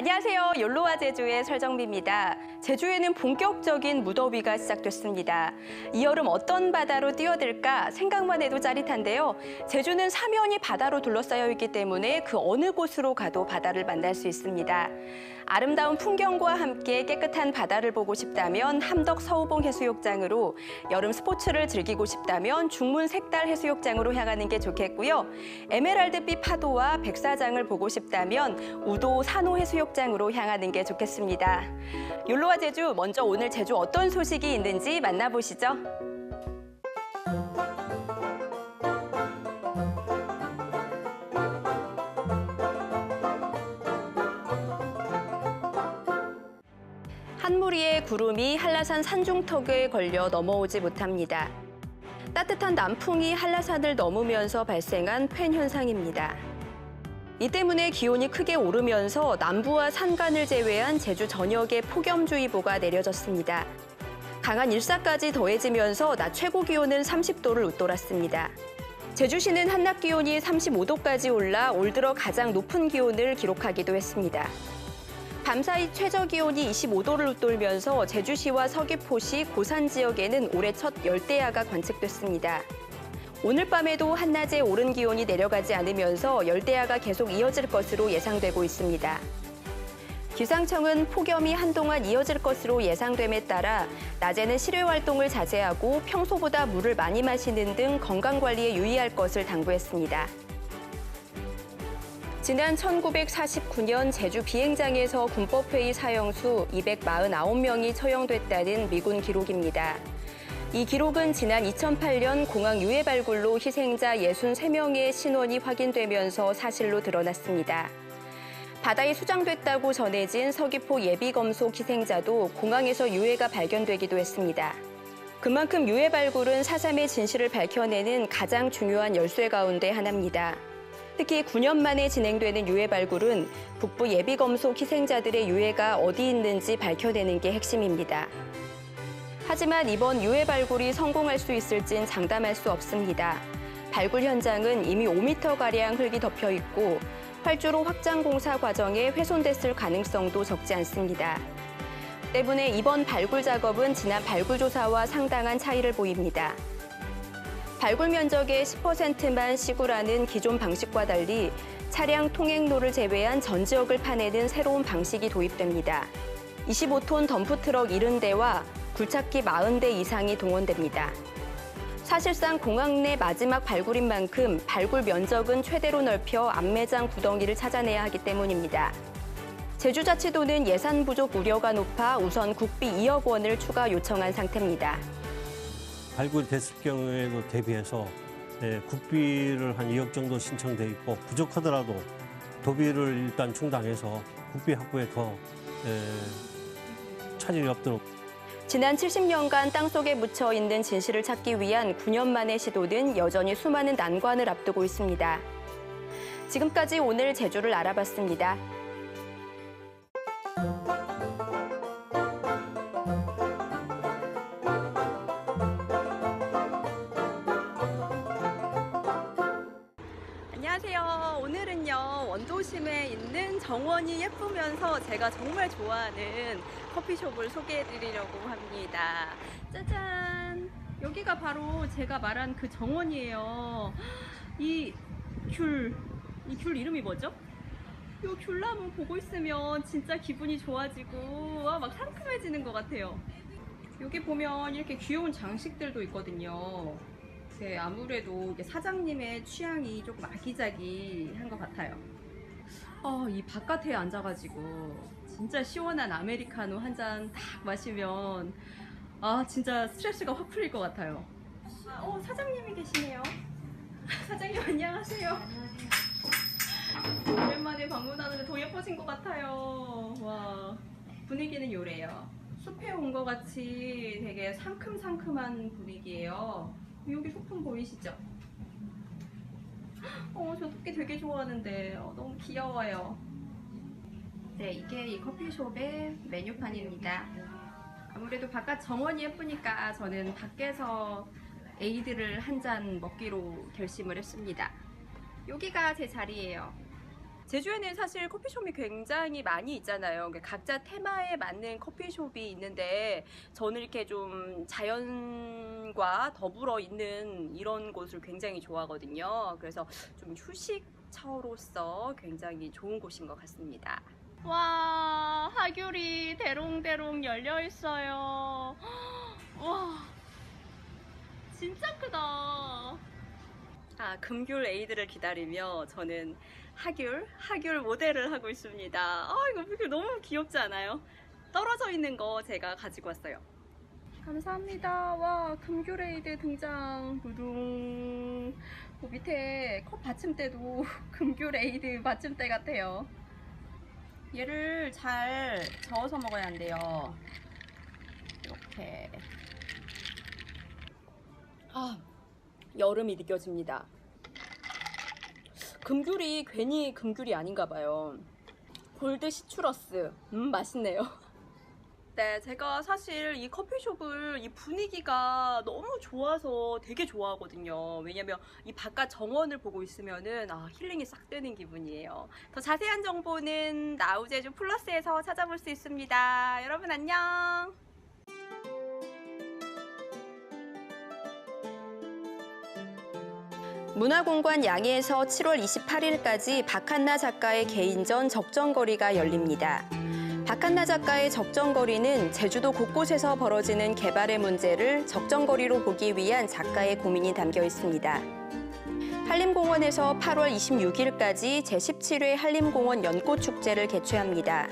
안녕하세요. 욜로와 제주의 설정미입니다. 제주에는 본격적인 무더위가 시작됐습니다. 이 여름 어떤 바다로 뛰어들까 생각만 해도 짜릿한데요. 제주는 사면이 바다로 둘러싸여 있기 때문에 그 어느 곳으로 가도 바다를 만날 수 있습니다. 아름다운 풍경과 함께 깨끗한 바다를 보고 싶다면 함덕 서우봉 해수욕장으로, 여름 스포츠를 즐기고 싶다면 중문 색달 해수욕장으로 향하는 게 좋겠고요. 에메랄드빛 파도와 백사장을 보고 싶다면 우도 산호 해수욕장으로 향하는 게 좋겠습니다. 욜로와 제주, 먼저 오늘 제주 어떤 소식이 있는지 만나보시죠. 한 무리의 구름이 한라산 산중턱에 걸려 넘어오지 못합니다. 따뜻한 남풍이 한라산을 넘으면서 발생한 팬 현상입니다. 이 때문에 기온이 크게 오르면서 남부와 산간을 제외한 제주 전역에 폭염주의보가 내려졌습니다. 강한 일사까지 더해지면서 낮 최고 기온은 30도를 웃돌았습니다. 제주시는 한낮 기온이 35도까지 올라 올 들어 가장 높은 기온을 기록하기도 했습니다. 밤사이 최저 기온이 25도를 웃돌면서 제주시와 서귀포시, 고산 지역에는 올해 첫 열대야가 관측됐습니다. 오늘 밤에도 한낮에 오른 기온이 내려가지 않으면서 열대야가 계속 이어질 것으로 예상되고 있습니다. 기상청은 폭염이 한동안 이어질 것으로 예상됨에 따라 낮에는 실외 활동을 자제하고 평소보다 물을 많이 마시는 등 건강관리에 유의할 것을 당부했습니다. 지난 1949년 제주 비행장에서 군법회의 사형수 249명이 처형됐다는 미군 기록입니다. 이 기록은 지난 2008년 공항 유해 발굴로 희생자 63명의 신원이 확인되면서 사실로 드러났습니다. 바다에 수장됐다고 전해진 서귀포 예비검속 희생자도 공항에서 유해가 발견되기도 했습니다. 그만큼 유해 발굴은 4.3의 진실을 밝혀내는 가장 중요한 열쇠 가운데 하나입니다. 특히 9년 만에 진행되는 유해 발굴은 북부 예비검속 희생자들의 유해가 어디 있는지 밝혀내는 게 핵심입니다. 하지만 이번 유해 발굴이 성공할 수 있을진 장담할 수 없습니다. 발굴 현장은 이미 5m가량 흙이 덮여 있고 활주로 확장 공사 과정에 훼손됐을 가능성도 적지 않습니다. 때문에 이번 발굴 작업은 지난 발굴 조사와 상당한 차이를 보입니다. 발굴 면적의 10%만 시구라는 기존 방식과 달리 차량 통행로를 제외한 전 지역을 파내는 새로운 방식이 도입됩니다. 25톤 덤프트럭 70대와 굴착기 40대 이상이 동원됩니다. 사실상 공항 내 마지막 발굴인 만큼 발굴 면적은 최대로 넓혀 안매장 구덩이를 찾아내야 하기 때문입니다. 제주자치도는 예산 부족 우려가 높아 우선 국비 2억 원을 추가 요청한 상태입니다. 발굴이 됐을 경우에도 대비해서 국비를 한 2억 정도 신청돼 있고 부족하더라도 도비를 일단 충당해서 국비 확보에 더 차질이 없도록. 지난 70년간 땅속에 묻혀 있는 진실을 찾기 위한 9년 만의 시도는 여전히 수많은 난관을 앞두고 있습니다. 지금까지 오늘 제주를 알아봤습니다. 안녕하세요. 오늘은요, 원도심에 있는 정원이 예쁘면서 제가 정말 좋아하는 커피숍을 소개해드리려고 합니다. 짜잔! 여기가 바로 제가 말한 그 정원이에요. 이 귤 이름이 뭐죠? 이 귤나무 보고 있으면 진짜 기분이 좋아지고 막 상큼해지는 것 같아요. 여기 보면 이렇게 귀여운 장식들도 있거든요. 아무래도 사장님의 취향이 조금 아기자기한 것 같아요. 이 바깥에 앉아가지고 진짜 시원한 아메리카노 한 잔 딱 마시면 진짜 스트레스가 확 풀릴 것 같아요. 사장님이 계시네요. 사장님 안녕하세요. 오랜만에 방문하는데 더 예뻐진 것 같아요. 와, 분위기는 요래요. 숲에 온 것 같이 되게 상큼상큼한 분위기예요. 여기 소품 보이시죠? 저 토끼 되게 좋아하는데 너무 귀여워요. 네, 이게 이 커피숍의 메뉴판입니다. 아무래도 바깥 정원이 예쁘니까 저는 밖에서 에이드를 한 잔 먹기로 결심을 했습니다. 여기가 제 자리예요. 제주에는 사실 커피숍이 굉장히 많이 있잖아요. 그러니까 각자 테마에 맞는 커피숍이 있는데 저는 이렇게 좀 자연과 더불어 있는 이런 곳을 굉장히 좋아하거든요. 그래서 좀 휴식처로서 굉장히 좋은 곳인 것 같습니다. 와, 하귤이 대롱대롱 열려 있어요. 와, 진짜 크다. 금귤 에이드를 기다리며 저는 하귤 모델을 하고 있습니다. 이거 하귤 너무 귀엽지 않아요? 떨어져 있는 거 제가 가지고 왔어요. 감사합니다. 와, 금귤 에이드 등장. 두둥. 밑에 컵 받침대도 금귤 에이드 받침대 같아요. 얘를 잘 저어서 먹어야 한대요. 이렇게. 여름이 느껴집니다. 금귤이 괜히 금귤이 아닌가 봐요. 골드 시추러스. 맛있네요. 네, 제가 사실 이 커피숍을 이 분위기가 너무 좋아서 되게 좋아하거든요. 왜냐면 이 바깥 정원을 보고 있으면은 힐링이 싹 되는 기분이에요. 더 자세한 정보는 나우제주 플러스에서 찾아볼 수 있습니다. 여러분 안녕! 문화공관 양해에서 7월 28일까지 박한나 작가의 개인전 적정거리가 열립니다. 박한나 작가의 적정거리는 제주도 곳곳에서 벌어지는 개발의 문제를 적정거리로 보기 위한 작가의 고민이 담겨 있습니다. 한림공원에서 8월 26일까지 제17회 한림공원 연꽃축제를 개최합니다.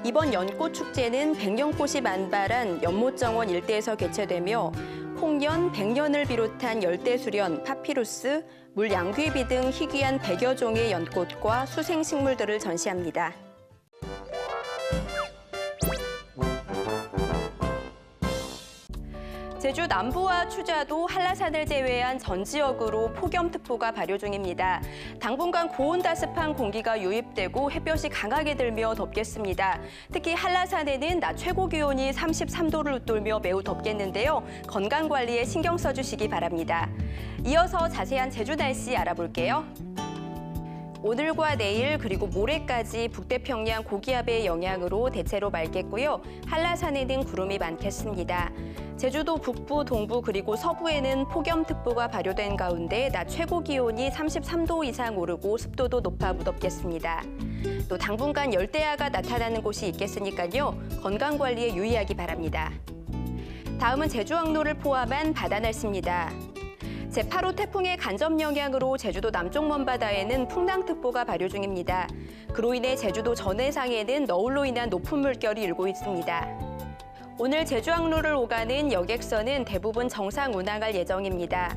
이번 연꽃축제는 백년꽃이 만발한 연못정원 일대에서 개최되며 홍련, 백년을 비롯한 열대수련, 파피루스, 물양귀비 등 희귀한 100여 종의 연꽃과 수생식물들을 전시합니다. 제주 남부와 추자도 한라산을 제외한 전 지역으로 폭염특보가 발효 중입니다. 당분간 고온다습한 공기가 유입되고 햇볕이 강하게 들며 덥겠습니다. 특히 한라산에는 낮 최고 기온이 33도를 웃돌며 매우 덥겠는데요. 건강관리에 신경 써주시기 바랍니다. 이어서 자세한 제주 날씨 알아볼게요. 오늘과 내일 그리고 모레까지 북태평양 고기압의 영향으로 대체로 맑겠고요. 한라산에는 구름이 많겠습니다. 제주도 북부, 동부 그리고 서부에는 폭염특보가 발효된 가운데 낮 최고 기온이 33도 이상 오르고 습도도 높아 무덥겠습니다. 또 당분간 열대야가 나타나는 곳이 있겠으니까요. 건강관리에 유의하기 바랍니다. 다음은 제주항로를 포함한 바다 날씨입니다. 제8호 태풍의 간접 영향으로 제주도 남쪽 먼바다에는 풍랑특보가 발효 중입니다. 그로 인해 제주도 전해상에는 너울로 인한 높은 물결이 일고 있습니다. 오늘 제주항로를 오가는 여객선은 대부분 정상 운항할 예정입니다.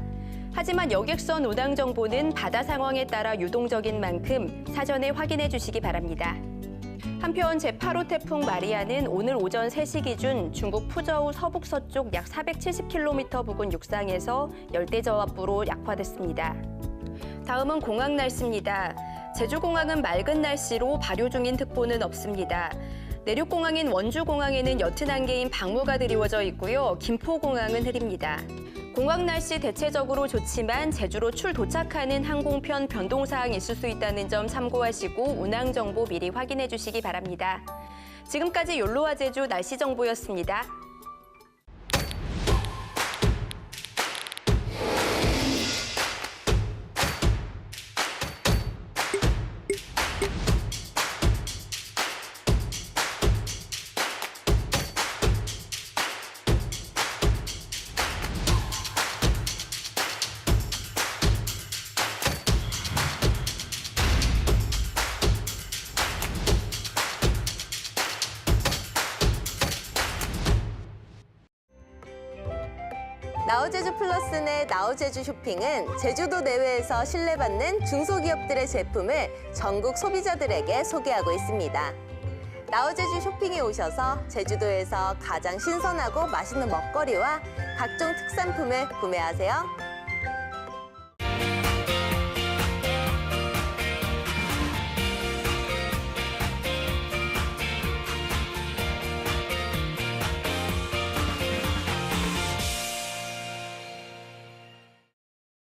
하지만 여객선 운항 정보는 바다 상황에 따라 유동적인 만큼 사전에 확인해 주시기 바랍니다. 한편 제8호 태풍 마리아는 오늘 오전 3시 기준 중국 푸저우 서북서쪽 약 470km 부근 육상에서 열대저압부로 약화됐습니다. 다음은 공항 날씨입니다. 제주공항은 맑은 날씨로 발효 중인 특보는 없습니다. 내륙공항인 원주공항에는 옅은 안개인 방무가 드리워져 있고요. 김포공항은 흐립니다. 공항 날씨 대체적으로 좋지만 제주로 도착하는 항공편 변동사항이 있을 수 있다는 점 참고하시고 운항 정보 미리 확인해 주시기 바랍니다. 지금까지 욜로와 제주 날씨 정보였습니다. 나우제주 플러스 내 나우제주 쇼핑은 제주도 내외에서 신뢰받는 중소기업들의 제품을 전국 소비자들에게 소개하고 있습니다. 나우제주 쇼핑에 오셔서 제주도에서 가장 신선하고 맛있는 먹거리와 각종 특산품을 구매하세요.